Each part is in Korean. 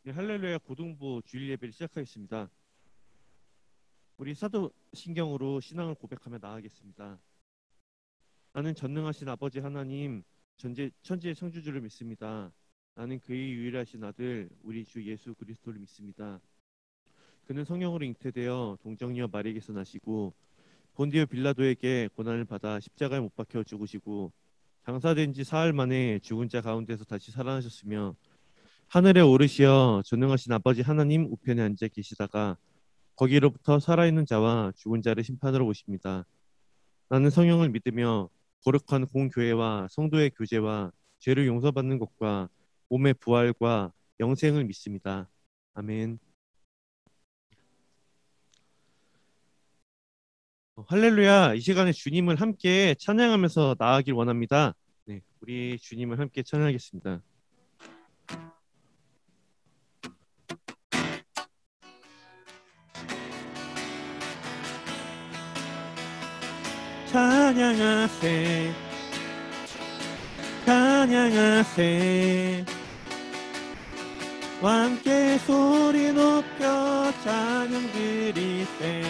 네, 할렐루야 고등부 주일 예배를 시작하겠습니다. 우리 사도신경으로 신앙을 고백하며 나아가겠습니다. 나는 전능하신 아버지 하나님, 천지의 창조주를 믿습니다. 나는 그의 유일하신 아들, 우리 주 예수 그리스도를 믿습니다. 그는 성령으로 잉태되어 동정녀 마리에게서 나시고 본디오 빌라도에게 고난을 받아 십자가에 못 박혀 죽으시고 장사된 지 사흘 만에 죽은 자 가운데서 다시 살아나셨으며 하늘에 오르시어 전능하신 아버지 하나님 우편에 앉아 계시다가 거기로부터 살아있는 자와 죽은 자를 심판하러 오십니다. 나는 성령을 믿으며 거룩한 공교회와 성도의 교제와 죄를 용서받는 것과 몸의 부활과 영생을 믿습니다. 아멘. 할렐루야. 이 시간에 주님을 함께 찬양하면서 나아가길 원합니다. 네, 우리 주님을 함께 찬양하겠습니다. 찬양하세 찬양하세 함께 소리 높여 찬양 드리세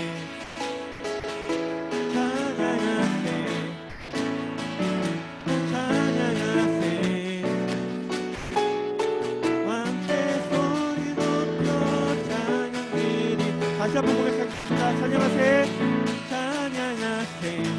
찬양하세 찬양하세 함께 소리 높여 찬양 드리세 다시 한번 고백하겠습니다. 찬양하세 찬양하세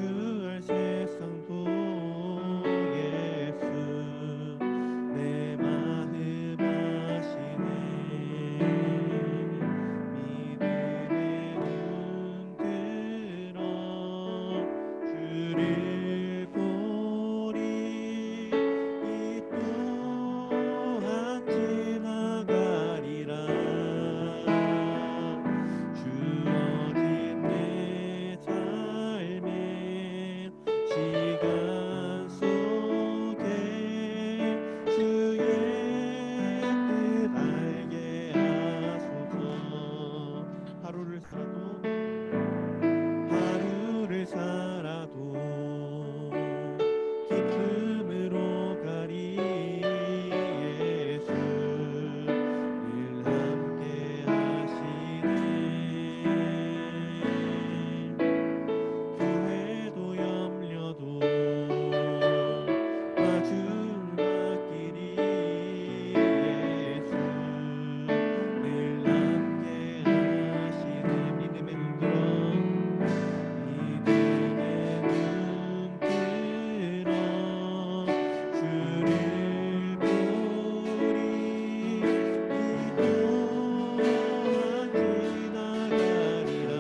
마주할 세상도 예수 내 마음 아시네. 믿음의 눈 들어 주를 보리. 이 또한 지나가리라. 주어진 내 삶의 시간 속에 주의 뜻 알게 하소서. 하루를 살아도 기쁨으로 가리. 예수 늘 함께 하시네. 후회도 염려도 마주막길이. 예수 늘 함께 하시네. 믿음의 눈 들어 주를 보리. 이 또한 지나가리라.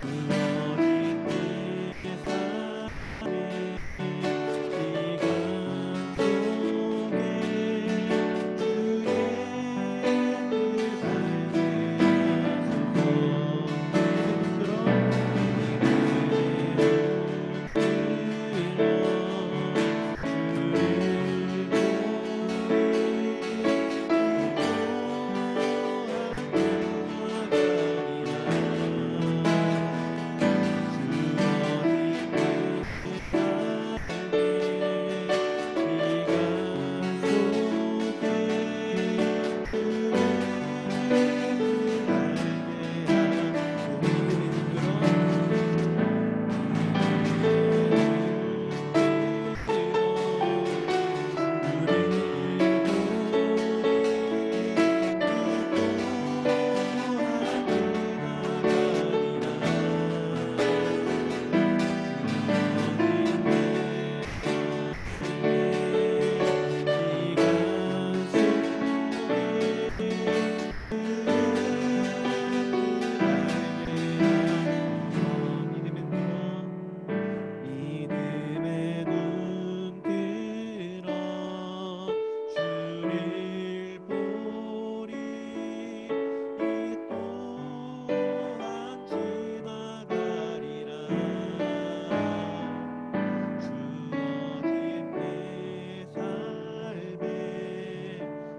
주어진 내 삶의 시간 속에 주의 뜻 믿음의 눈 들어 주를 보리. 이 또한 지나가리라. 주어진 내 삶의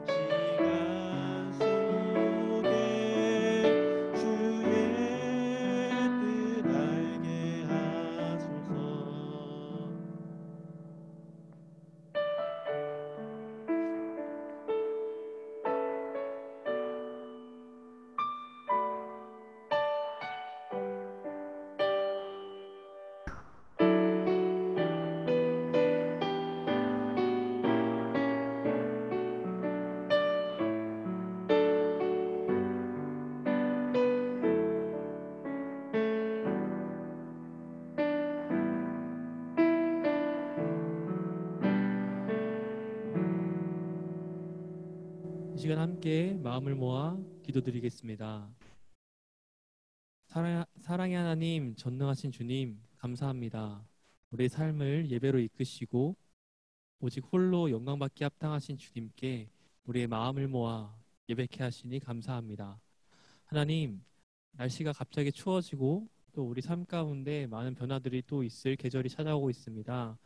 시간 속에 주의 뜻 알게 하소서. 이 시간 함께 마음을 모아 기도드리겠습니다. 사랑의 하나님, 전능하신 주님, 감사합니다. 우리의 삶을 예배로 이끄시고 오직 홀로 영광받기 합당하신 주님께 우리의 마음을 모아 예배케 하시니 감사합니다. 하나님, 날씨가 갑자기 추워지고 또 우리 삶 가운데 많은 변화들이 또 있을 계절이 찾아오고 있습니다.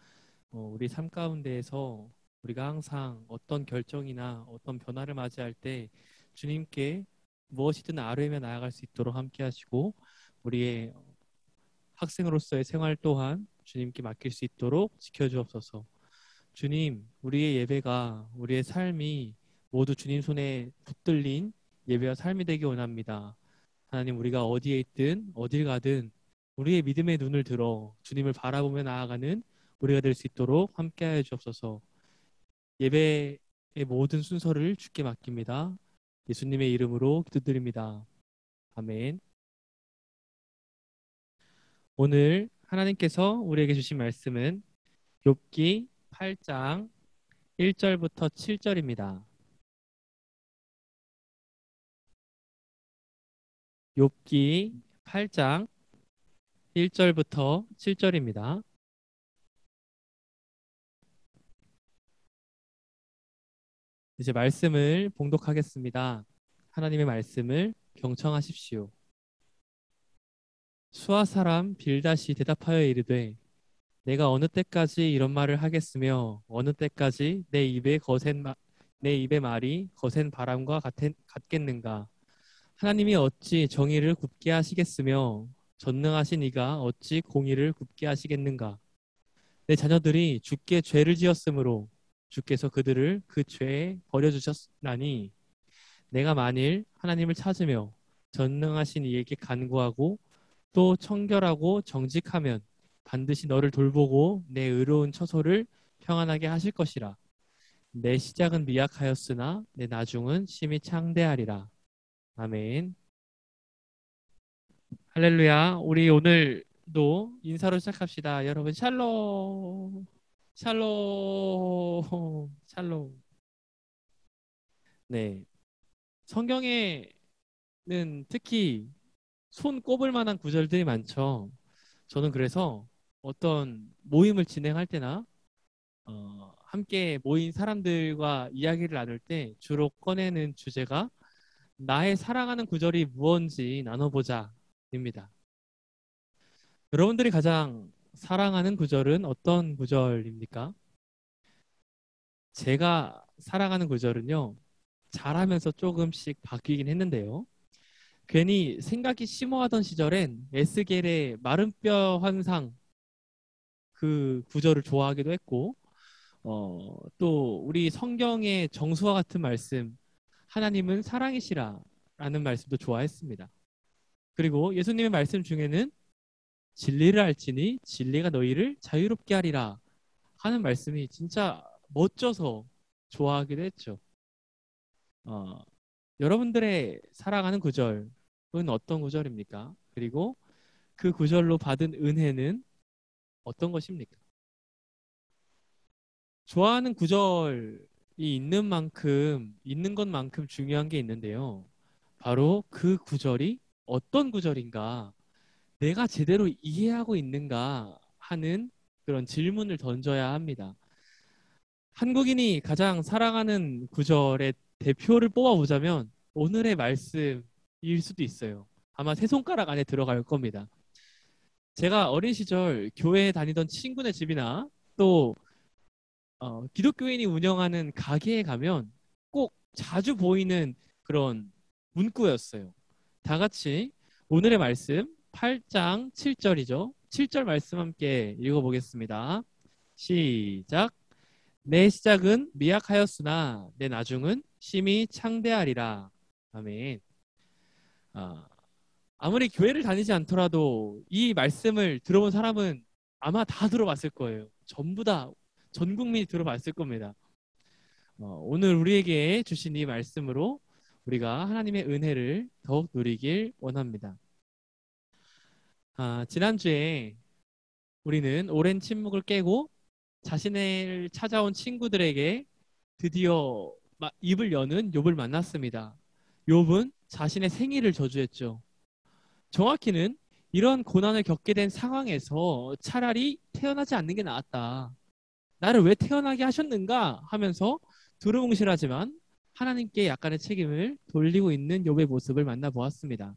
우리 삶 가운데에서 우리가 항상 어떤 결정이나 어떤 변화를 맞이할 때 주님께 무엇이든 아뢰며 나아갈 수 있도록 함께 하시고 우리의 학생으로서의 생활 또한 주님께 맡길 수 있도록 지켜주옵소서. 주님, 우리의 예배가 우리의 삶이 모두 주님 손에 붙들린 예배와 삶이 되기 원합니다. 하나님, 우리가 어디에 있든 어딜 가든 우리의 믿음의 눈을 들어 주님을 바라보며 나아가는 우리가 될 수 있도록 함께하여 주옵소서. 예배의 모든 순서를 주께 맡깁니다. 예수님의 이름으로 기도드립니다. 아멘. 오늘 하나님께서 우리에게 주신 말씀은 욥기 8장 1절부터 7절입니다. 욥기 8장 1절부터 7절입니다. 이제 말씀을 봉독하겠습니다. 하나님의 말씀을 경청하십시오. 수아 사람 빌닷이 대답하여 이르되 내가 어느 때까지 이런 말을 하겠으며 어느 때까지 내 입의 말이 거센 바람과 같겠는가. 하나님이 어찌 정의를 굽게 하시겠으며 전능하신 이가 어찌 공의를 굽게 하시겠는가. 내 자녀들이 주께 죄를 지었으므로 주께서 그들을 그 죄에 버려주셨나니 내가 만일 하나님을 찾으며 전능하신 이에게 간구하고 또 청결하고 정직하면 반드시 너를 돌보고 내 의로운 처소를 평안하게 하실 것이라. 내 시작은 미약하였으나 내 나중은 심히 창대하리라. 아멘. 할렐루야. 우리 오늘도 인사로 시작합시다. 여러분 샬롬. 샬롬. 샬롬. 네. 성경에는 특히 손 꼽을 만한 구절들이 많죠. 저는 그래서 어떤 모임을 진행할 때나 함께 모인 사람들과 이야기를 나눌 때 주로 꺼내는 주제가 나의 사랑하는 구절이 무언지 나눠보자입니다. 여러분들이 가장 사랑하는 구절은 어떤 구절입니까? 제가 사랑하는 구절은요, 잘하면서 조금씩 바뀌긴 했는데요. 괜히 생각이 심오하던 시절엔 에스겔의 마른 뼈 환상 그 구절을 좋아하기도 했고, 또 우리 성경의 정수와 같은 말씀, 하나님은 사랑이시라 라는 말씀도 좋아했습니다. 그리고 예수님의 말씀 중에는 진리를 알지니 진리가 너희를 자유롭게 하리라 하는 말씀이 진짜 멋져서 좋아하기도 했죠. 여러분들의 사랑하는 구절은 어떤 구절입니까? 그리고 그 구절로 받은 은혜는 어떤 것입니까? 좋아하는 구절이 있는 것만큼 중요한 게 있는데요. 바로 그 구절이 어떤 구절인가, 내가 제대로 이해하고 있는가 하는 그런 질문을 던져야 합니다. 한국인이 가장 사랑하는 구절의 대표를 뽑아보자면 오늘의 말씀일 수도 있어요. 아마 세 손가락 안에 들어갈 겁니다. 제가 어린 시절 교회에 다니던 친구네 집이나 또 기독교인이 운영하는 가게에 가면 꼭 자주 보이는 그런 문구였어요. 다 같이 오늘의 말씀 8장 7절이죠. 7절 말씀 함께 읽어보겠습니다. 시작. 내 시작은 미약하였으나 내 나중은 심히 창대하리라. 아멘. 아무리 교회를 다니지 않더라도 이 말씀을 들어본 사람은 아마 다 들어봤을 거예요. 전부 다 전 국민이 들어봤을 겁니다. 오늘 우리에게 주신 이 말씀으로 우리가 하나님의 은혜를 더욱 누리길 원합니다. 지난주에 우리는 오랜 침묵을 깨고 자신을 찾아온 친구들에게 드디어 입을 여는 욥을 만났습니다. 욥은 자신의 생일을 저주했죠. 정확히는 이런 고난을 겪게 된 상황에서 차라리 태어나지 않는 게 나았다. 나를 왜 태어나게 하셨는가 하면서 두루뭉실하지만 하나님께 약간의 책임을 돌리고 있는 욥의 모습을 만나보았습니다.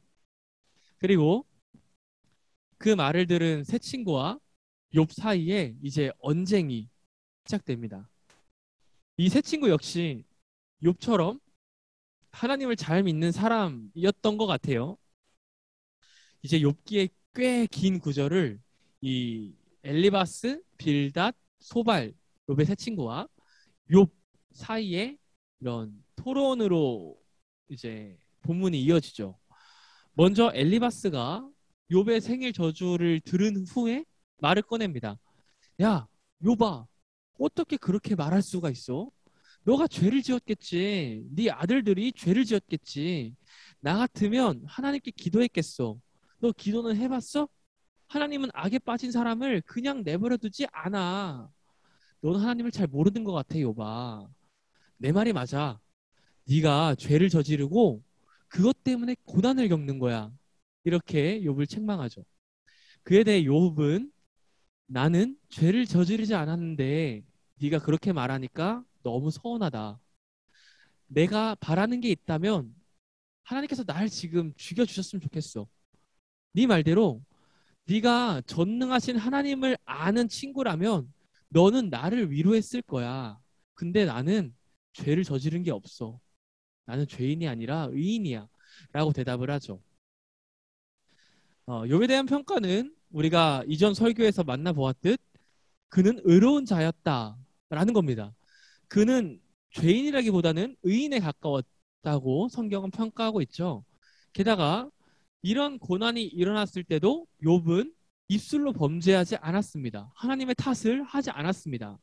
그리고 그 말을 들은 새 친구와 욥 사이에 이제 언쟁이 시작됩니다. 이 새 친구 역시 욥처럼 하나님을 잘 믿는 사람이었던 것 같아요. 이제 욥기의 꽤 긴 구절을 이 엘리바스, 빌닷, 소발, 욥의 세 친구와 욥 사이에 이런 토론으로 이제 본문이 이어지죠. 먼저 엘리바스가 욥의 생일 저주를 들은 후에 말을 꺼냅니다. 야, 욥아, 어떻게 그렇게 말할 수가 있어? 너가 죄를 지었겠지. 네 아들들이 죄를 지었겠지. 나 같으면 하나님께 기도했겠어. 너 기도는 해봤어? 하나님은 악에 빠진 사람을 그냥 내버려 두지 않아. 너는 하나님을 잘 모르는 것 같아, 욥아. 내 말이 맞아. 네가 죄를 저지르고 그것 때문에 고난을 겪는 거야. 이렇게 욥을 책망하죠. 그에 대해 욥은 나는 죄를 저지르지 않았는데 네가 그렇게 말하니까 너무 서운하다. 내가 바라는 게 있다면 하나님께서 날 지금 죽여주셨으면 좋겠어. 네 말대로 네가 전능하신 하나님을 아는 친구라면 너는 나를 위로했을 거야. 근데 나는 죄를 저지른 게 없어. 나는 죄인이 아니라 의인이야. 라고 대답을 하죠. 욥에 대한 평가는 우리가 이전 설교에서 만나보았듯 그는 의로운 자였다. 라는 겁니다. 그는 죄인이라기보다는 의인에 가까웠다고 성경은 평가하고 있죠. 게다가 이런 고난이 일어났을 때도 욥은 입술로 범죄하지 않았습니다. 하나님의 탓을 하지 않았습니다.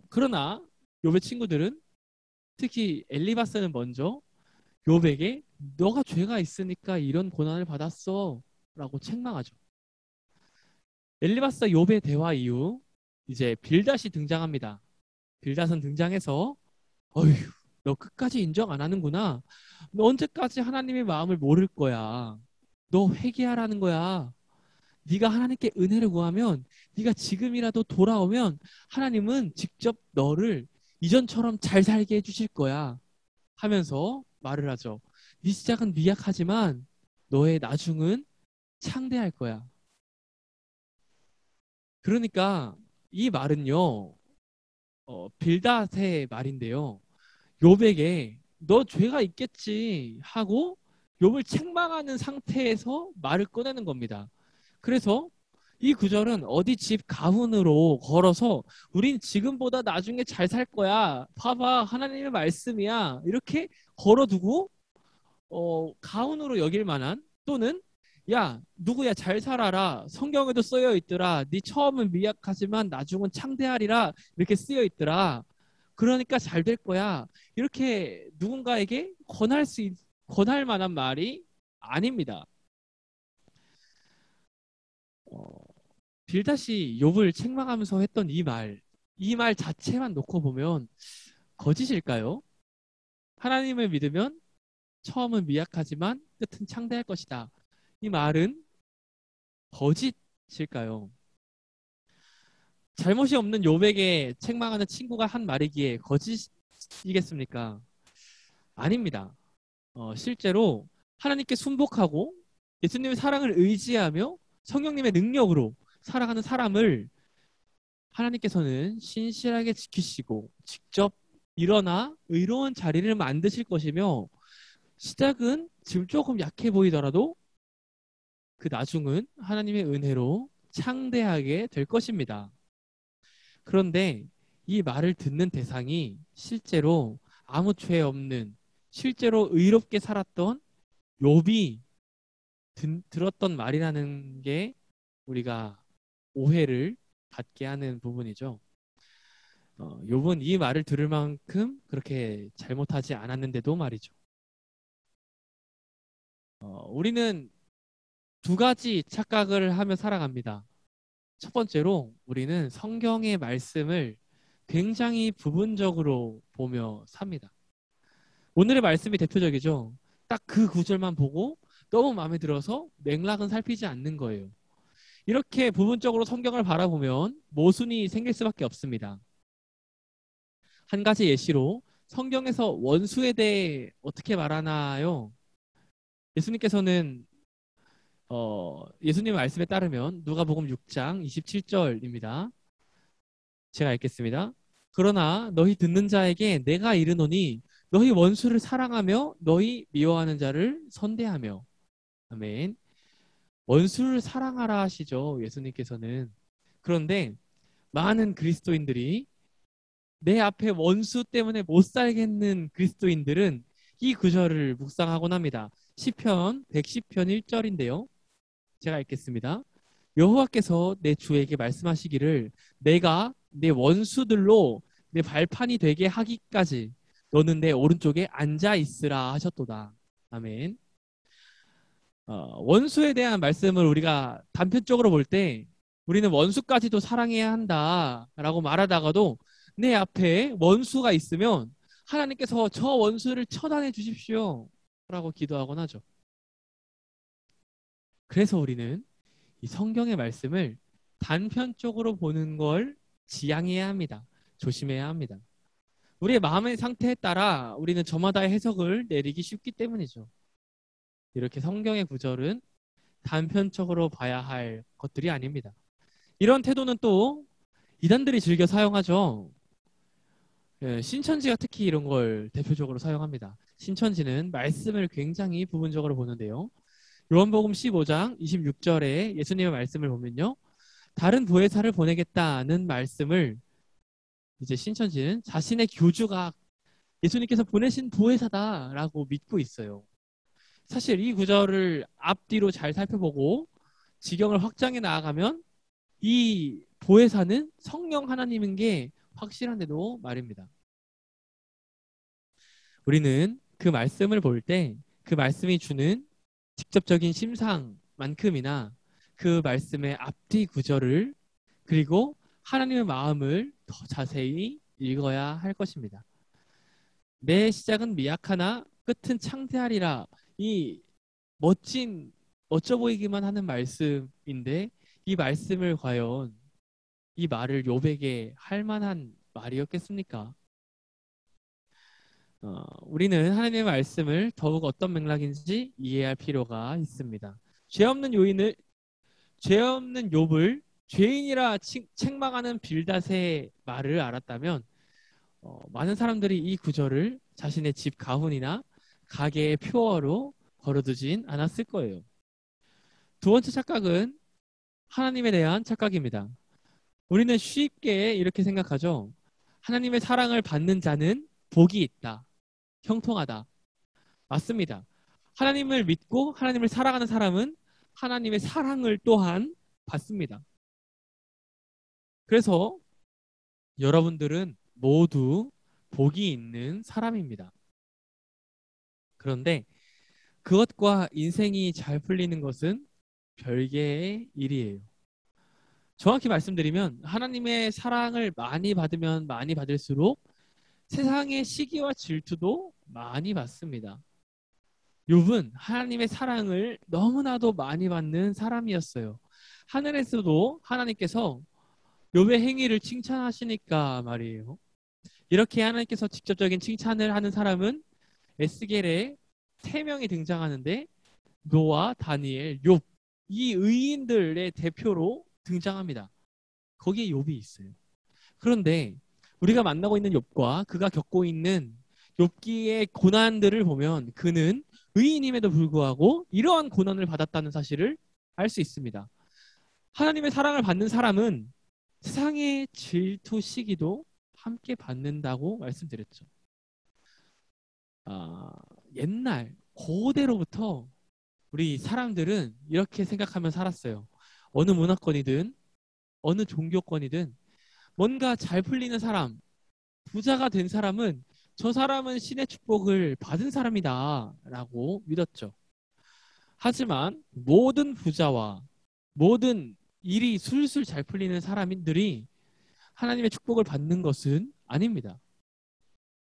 그러나 욥의 친구들은 특히 엘리바스는 먼저 욥에게 너가 죄가 있으니까 이런 고난을 받았어 라고 책망하죠. 엘리바스와 욥의 대화 이후 이제 빌닷이 등장합니다. 빌닷은 등장해서 어휴 너 끝까지 인정 안 하는구나. 너 언제까지 하나님의 마음을 모를 거야. 너 회개하라는 거야. 네가 하나님께 은혜를 구하면 네가 지금이라도 돌아오면 하나님은 직접 너를 이전처럼 잘 살게 해주실 거야 하면서 말을 하죠. 네 시작은 미약하지만 너의 나중은 창대할 거야. 그러니까 이 말은요 빌닷의 말인데요. 욥에게 너 죄가 있겠지 하고 욥을 책망하는 상태에서 말을 꺼내는 겁니다. 그래서 이 구절은 어디 집 가훈으로 걸어서 우린 지금보다 나중에 잘 살 거야. 봐봐 하나님의 말씀이야. 이렇게 걸어두고 가훈으로 여길 만한 또는 야 누구야 잘 살아라. 성경에도 쓰여 있더라. 네 처음은 미약하지만 나중은 창대하리라. 이렇게 쓰여 있더라. 그러니까 잘 될 거야. 이렇게 누군가에게 권할 만한 말이 아닙니다. 빌닷이 욥을 책망하면서 했던 이 말 자체만 놓고 보면 거짓일까요? 하나님을 믿으면 처음은 미약하지만 끝은 창대할 것이다. 이 말은 거짓일까요? 잘못이 없는 욥에게 책망하는 친구가 한 말이기에 거짓이겠습니까? 아닙니다. 실제로 하나님께 순복하고 예수님의 사랑을 의지하며 성령님의 능력으로 살아가는 사람을 하나님께서는 신실하게 지키시고 직접 일어나 의로운 자리를 만드실 것이며 시작은 지금 조금 약해 보이더라도 그 나중은 하나님의 은혜로 창대하게 될 것입니다. 그런데 이 말을 듣는 대상이 실제로 아무 죄 없는 실제로 의롭게 살았던 욥이 들었던 말이라는 게 우리가 오해를 갖게 하는 부분이죠. 욥은 이 말을 들을 만큼 그렇게 잘못하지 않았는데도 말이죠. 우리는 두 가지 착각을 하며 살아갑니다. 첫 번째로 우리는 성경의 말씀을 굉장히 부분적으로 보며 삽니다. 오늘의 말씀이 대표적이죠. 딱 그 구절만 보고 너무 마음에 들어서 맥락은 살피지 않는 거예요. 이렇게 부분적으로 성경을 바라보면 모순이 생길 수밖에 없습니다. 한 가지 예시로 성경에서 원수에 대해 어떻게 말하나요? 예수님께서는 예수님 말씀에 따르면 누가복음 6장 27절입니다. 제가 읽겠습니다. 그러나 너희 듣는 자에게 내가 이르노니 너희 원수를 사랑하며 너희 미워하는 자를 선대하며. 아멘. 원수를 사랑하라 하시죠. 예수님께서는. 그런데 많은 그리스도인들이 내 앞에 원수 때문에 못 살겠는 그리스도인들은 이 구절을 묵상하곤 합니다. 시편 110편 1절인데요. 제가 읽겠습니다. 여호와께서 내 주에게 말씀하시기를 내가 내 원수들로 내 발판이 되게 하기까지 너는 내 오른쪽에 앉아 있으라 하셨도다. 아멘. 원수에 대한 말씀을 우리가 단편적으로 볼 때 우리는 원수까지도 사랑해야 한다라고 말하다가도 내 앞에 원수가 있으면 하나님께서 저 원수를 처단해 주십시오 라고 기도하곤 하죠. 그래서 우리는 이 성경의 말씀을 단편적으로 보는 걸 지양해야 합니다. 조심해야 합니다. 우리의 마음의 상태에 따라 우리는 저마다의 해석을 내리기 쉽기 때문이죠. 이렇게 성경의 구절은 단편적으로 봐야 할 것들이 아닙니다. 이런 태도는 또 이단들이 즐겨 사용하죠. 신천지가 특히 이런 걸 대표적으로 사용합니다. 신천지는 말씀을 굉장히 부분적으로 보는데요. 요한복음 15장 26절에 예수님의 말씀을 보면요. 다른 보혜사를 보내겠다는 말씀을 이제 신천지는 자신의 교주가 예수님께서 보내신 보혜사다라고 믿고 있어요. 사실 이 구절을 앞뒤로 잘 살펴보고 지경을 확장해 나아가면 이 보혜사는 성령 하나님인 게 확실한데도 말입니다. 우리는 그 말씀을 볼 때 그 말씀이 주는 직접적인 심상만큼이나 그 말씀의 앞뒤 구절을 그리고 하나님의 마음을 더 자세히 읽어야 할 것입니다. 내 시작은 미약하나 끝은 창대하리라. 이 멋져 보이기만 하는 말씀인데 이 말씀을 과연 이 말을 욥에게 할 만한 말이었겠습니까? 우리는 하나님의 말씀을 더욱 어떤 맥락인지 이해할 필요가 있습니다. 죄 없는 욥을 죄인이라 책망하는 빌닷의 말을 알았다면 많은 사람들이 이 구절을 자신의 집 가훈이나 가게의 표어로 걸어두진 않았을 거예요. 두 번째 착각은 하나님에 대한 착각입니다. 우리는 쉽게 이렇게 생각하죠. 하나님의 사랑을 받는 자는 복이 있다. 형통하다. 맞습니다. 하나님을 믿고 하나님을 사랑하는 사람은 하나님의 사랑을 또한 받습니다. 그래서 여러분들은 모두 복이 있는 사람입니다. 그런데 그것과 인생이 잘 풀리는 것은 별개의 일이에요. 정확히 말씀드리면 하나님의 사랑을 많이 받으면 많이 받을수록 세상의 시기와 질투도 많이 받습니다. 욥은 하나님의 사랑을 너무나도 많이 받는 사람이었어요. 하늘에서도 하나님께서 욥의 행위를 칭찬하시니까 말이에요. 이렇게 하나님께서 직접적인 칭찬을 하는 사람은 에스겔에 3명이 등장하는데 노아, 다니엘, 욥 이 의인들의 대표로 등장합니다. 거기에 욥이 있어요. 그런데 우리가 만나고 있는 욥과 그가 겪고 있는 욥기의 고난들을 보면 그는 의인임에도 불구하고 이러한 고난을 받았다는 사실을 알 수 있습니다. 하나님의 사랑을 받는 사람은 세상의 질투 시기도 함께 받는다고 말씀드렸죠. 옛날 고대로부터 우리 사람들은 이렇게 생각하며 살았어요. 어느 문화권이든 어느 종교권이든 뭔가 잘 풀리는 사람, 부자가 된 사람은 저 사람은 신의 축복을 받은 사람이다 라고 믿었죠. 하지만 모든 부자와 모든 일이 술술 잘 풀리는 사람들이 하나님의 축복을 받는 것은 아닙니다.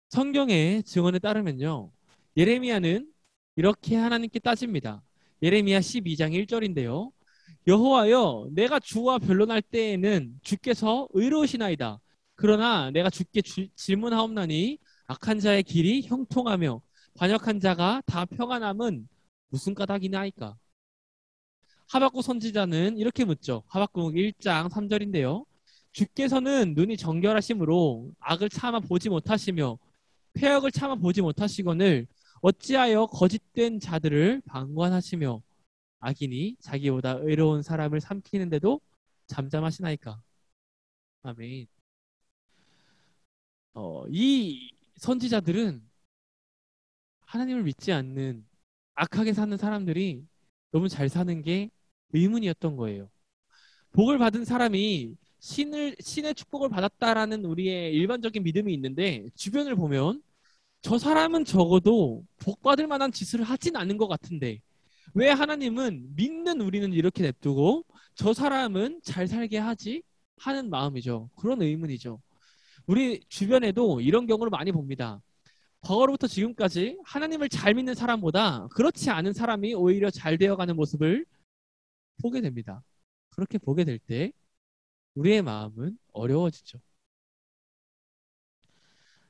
성경의 증언에 따르면요. 예레미야는 이렇게 하나님께 따집니다. 예레미야 12장 1절인데요. 여호와여 내가 주와 변론할 때에는 주께서 의로우시나이다. 그러나 내가 주께 질문하옵나니 악한 자의 길이 형통하며 반역한 자가 다 평안함은 무슨 까닭이나이까. 하박국 선지자는 이렇게 묻죠. 하박국 1장 3절인데요. 주께서는 눈이 정결하심으로 악을 참아 보지 못하시며 폐역을 참아 보지 못하시거늘 어찌하여 거짓된 자들을 방관하시며 악인이 자기보다 의로운 사람을 삼키는데도 잠잠하시나이까. 아멘. 이 선지자들은 하나님을 믿지 않는 악하게 사는 사람들이 너무 잘 사는 게 의문이었던 거예요. 복을 받은 사람이 신의 축복을 받았다라는 우리의 일반적인 믿음이 있는데 주변을 보면 저 사람은 적어도 복 받을 만한 짓을 하진 않은 것 같은데 왜 하나님은 믿는 우리는 이렇게 냅두고 저 사람은 잘 살게 하지? 하는 마음이죠. 그런 의문이죠. 우리 주변에도 이런 경우를 많이 봅니다. 과거로부터 지금까지 하나님을 잘 믿는 사람보다 그렇지 않은 사람이 오히려 잘 되어가는 모습을 보게 됩니다. 그렇게 보게 될 때 우리의 마음은 어려워지죠.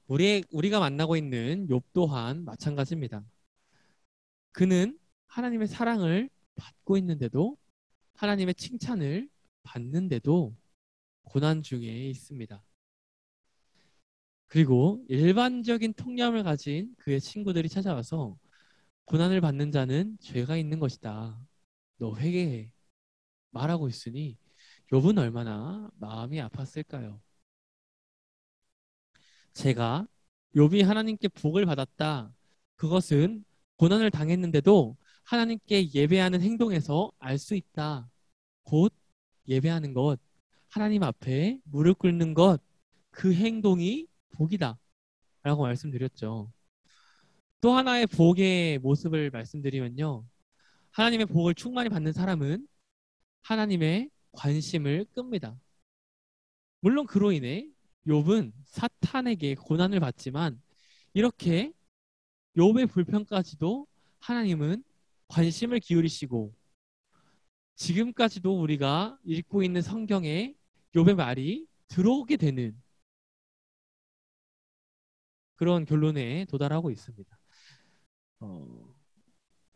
우리가 만나고 있는 욥 또한 마찬가지입니다. 그는 하나님의 사랑을 받고 있는데도 하나님의 칭찬을 받는데도 고난 중에 있습니다. 그리고 일반적인 통념을 가진 그의 친구들이 찾아와서 고난을 받는 자는 죄가 있는 것이다. 너 회개해. 말하고 있으니 욥은 얼마나 마음이 아팠을까요? 제가 욥이 하나님께 복을 받았다. 그것은 고난을 당했는데도 하나님께 예배하는 행동에서 알 수 있다. 곧 예배하는 것, 하나님 앞에 무릎 꿇는 것, 그 행동이 복이다. 라고 말씀드렸죠. 또 하나의 복의 모습을 말씀드리면요. 하나님의 복을 충만히 받는 사람은 하나님의 관심을 끕니다. 물론 그로 인해 욥은 사탄에게 고난을 받지만 이렇게 욥의 불평까지도 하나님은 관심을 기울이시고 지금까지도 우리가 읽고 있는 성경에 욥의 말이 들어오게 되는 그런 결론에 도달하고 있습니다.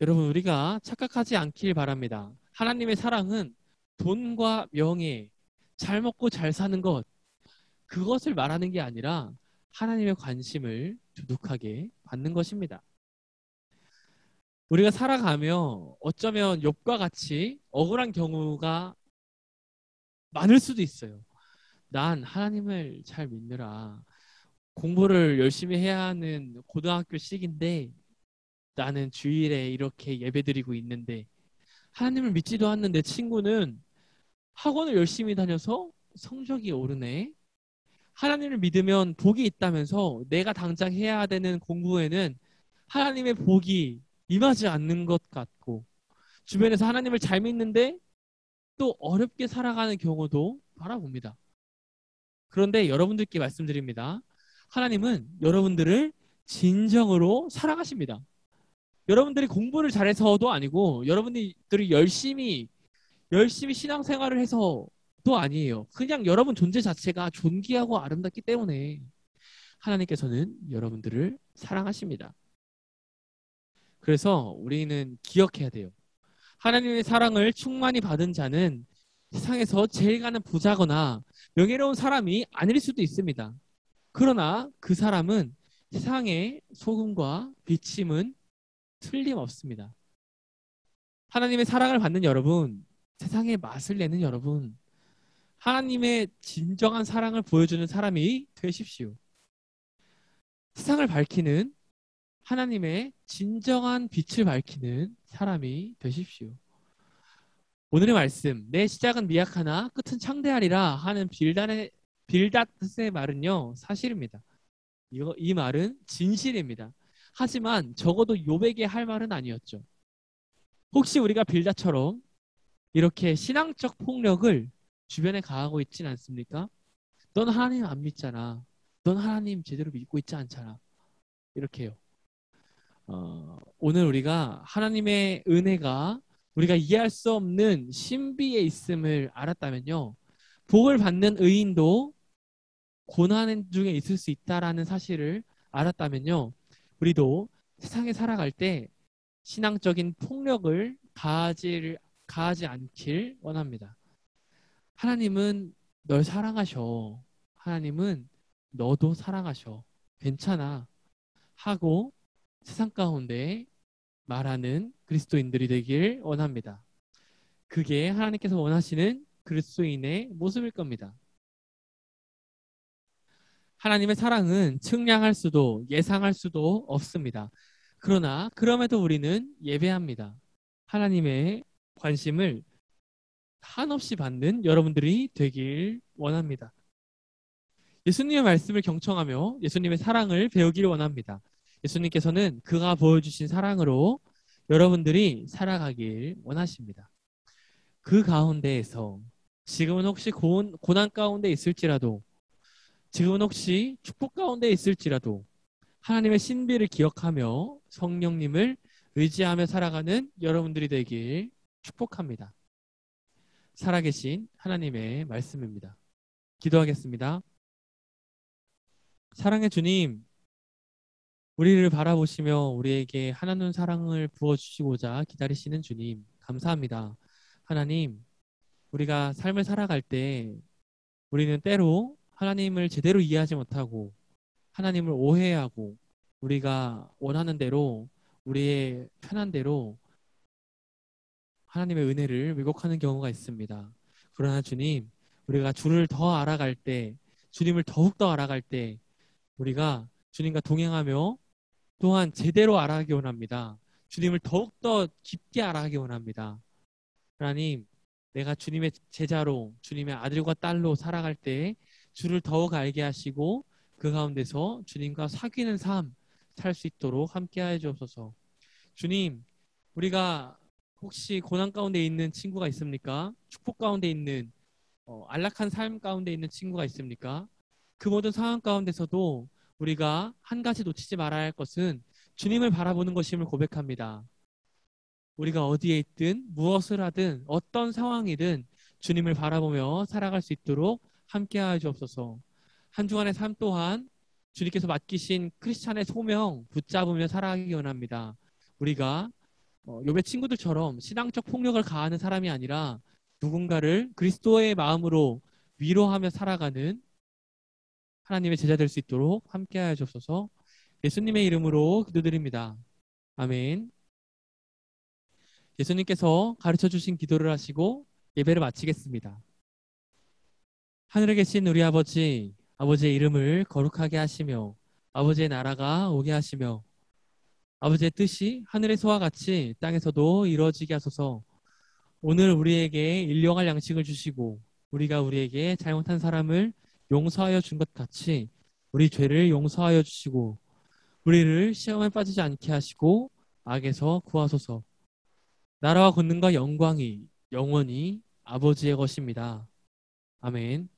여러분 우리가 착각하지 않길 바랍니다. 하나님의 사랑은 돈과 명예, 잘 먹고 잘 사는 것 그것을 말하는 게 아니라 하나님의 관심을 두둑하게 받는 것입니다. 우리가 살아가며 어쩌면 욥과 같이 억울한 경우가 많을 수도 있어요. 난 하나님을 잘 믿느라 공부를 열심히 해야 하는 고등학교 시기인데 나는 주일에 이렇게 예배드리고 있는데 하나님을 믿지도 않는 내 친구는 학원을 열심히 다녀서 성적이 오르네. 하나님을 믿으면 복이 있다면서 내가 당장 해야 되는 공부에는 하나님의 복이 임하지 않는 것 같고 주변에서 하나님을 잘 믿는데 또 어렵게 살아가는 경우도 바라봅니다. 그런데 여러분들께 말씀드립니다. 하나님은 여러분들을 진정으로 사랑하십니다. 여러분들이 공부를 잘해서도 아니고 여러분들이 열심히 신앙생활을 해서도 아니에요. 그냥 여러분 존재 자체가 존귀하고 아름답기 때문에 하나님께서는 여러분들을 사랑하십니다. 그래서 우리는 기억해야 돼요. 하나님의 사랑을 충만히 받은 자는 세상에서 제일 가는 부자거나 명예로운 사람이 아닐 수도 있습니다. 그러나 그 사람은 세상의 소금과 비침은 틀림없습니다. 하나님의 사랑을 받는 여러분, 세상의 맛을 내는 여러분, 하나님의 진정한 사랑을 보여주는 사람이 되십시오. 세상을 밝히는 하나님의 진정한 빛을 밝히는 사람이 되십시오. 오늘의 말씀, 내 시작은 미약하나 끝은 창대하리라 하는 빌닷의 말은요, 사실입니다. 이 말은 진실입니다. 하지만 적어도 욥에게 할 말은 아니었죠. 혹시 우리가 빌닷처럼 이렇게 신앙적 폭력을 주변에 가하고 있진 않습니까? 넌 하나님 안 믿잖아. 넌 하나님 제대로 믿고 있지 않잖아. 이렇게요. 오늘 우리가 하나님의 은혜가 우리가 이해할 수 없는 신비에 있음을 알았다면요. 복을 받는 의인도 고난 중에 있을 수 있다라는 사실을 알았다면요. 우리도 세상에 살아갈 때 신앙적인 폭력을 가하지 않길 원합니다. 하나님은 널 사랑하셔. 하나님은 너도 사랑하셔. 괜찮아. 하고 세상 가운데 말하는 그리스도인들이 되길 원합니다. 그게 하나님께서 원하시는 그리스도인의 모습일 겁니다. 하나님의 사랑은 측량할 수도 예상할 수도 없습니다. 그러나 그럼에도 우리는 예배합니다. 하나님의 관심을 한없이 받는 여러분들이 되길 원합니다. 예수님의 말씀을 경청하며 예수님의 사랑을 배우길 원합니다. 예수님께서는 그가 보여주신 사랑으로 여러분들이 살아가길 원하십니다. 그 가운데에서 지금은 혹시 고난 가운데 있을지라도, 지금은 혹시 축복 가운데 있을지라도 하나님의 신비를 기억하며 성령님을 의지하며 살아가는 여러분들이 되길 축복합니다. 살아계신 하나님의 말씀입니다. 기도하겠습니다. 사랑의 주님, 우리를 바라보시며 우리에게 하나님 사랑을 부어주시고자 기다리시는 주님, 감사합니다. 하나님, 우리가 삶을 살아갈 때 우리는 때로 하나님을 제대로 이해하지 못하고 하나님을 오해하고 우리가 원하는 대로 우리의 편한 대로 하나님의 은혜를 왜곡하는 경우가 있습니다. 그러나 주님, 우리가 주를 더 알아갈 때, 주님을 더욱더 알아갈 때 우리가 주님과 동행하며 또한 제대로 알아가기 원합니다. 주님을 더욱더 깊게 알아가기 원합니다. 하나님, 내가 주님의 제자로 주님의 아들과 딸로 살아갈 때 주를 더욱 알게 하시고 그 가운데서 주님과 사귀는 삶 살 수 있도록 함께하여 주옵소서. 주님, 우리가 혹시 고난 가운데 있는 친구가 있습니까? 축복 가운데 있는 안락한 삶 가운데 있는 친구가 있습니까? 그 모든 상황 가운데서도 우리가 한 가지 놓치지 말아야 할 것은 주님을 바라보는 것임을 고백합니다. 우리가 어디에 있든 무엇을 하든 어떤 상황이든 주님을 바라보며 살아갈 수 있도록 함께하여 주옵소서. 한 주간의 삶 또한 주님께서 맡기신 크리스찬의 소명 붙잡으며 살아가기 원합니다. 우리가 욥의 친구들처럼 신앙적 폭력을 가하는 사람이 아니라 누군가를 그리스도의 마음으로 위로하며 살아가는 하나님의 제자 될 수 있도록 함께하여 주옵소서. 예수님의 이름으로 기도드립니다. 아멘. 예수님께서 가르쳐 주신 기도를 하시고 예배를 마치겠습니다. 하늘에 계신 우리 아버지, 아버지의 이름을 거룩하게 하시며 아버지의 나라가 오게 하시며 아버지의 뜻이 하늘에서와 같이 땅에서도 이루어지게 하소서. 오늘 우리에게 일용할 양식을 주시고 우리가 우리에게 잘못한 사람을 용서하여 준 것 같이 우리 죄를 용서하여 주시고 우리를 시험에 빠지지 않게 하시고 악에서 구하소서. 나라와 권능과 영광이 영원히 아버지의 것입니다. 아멘.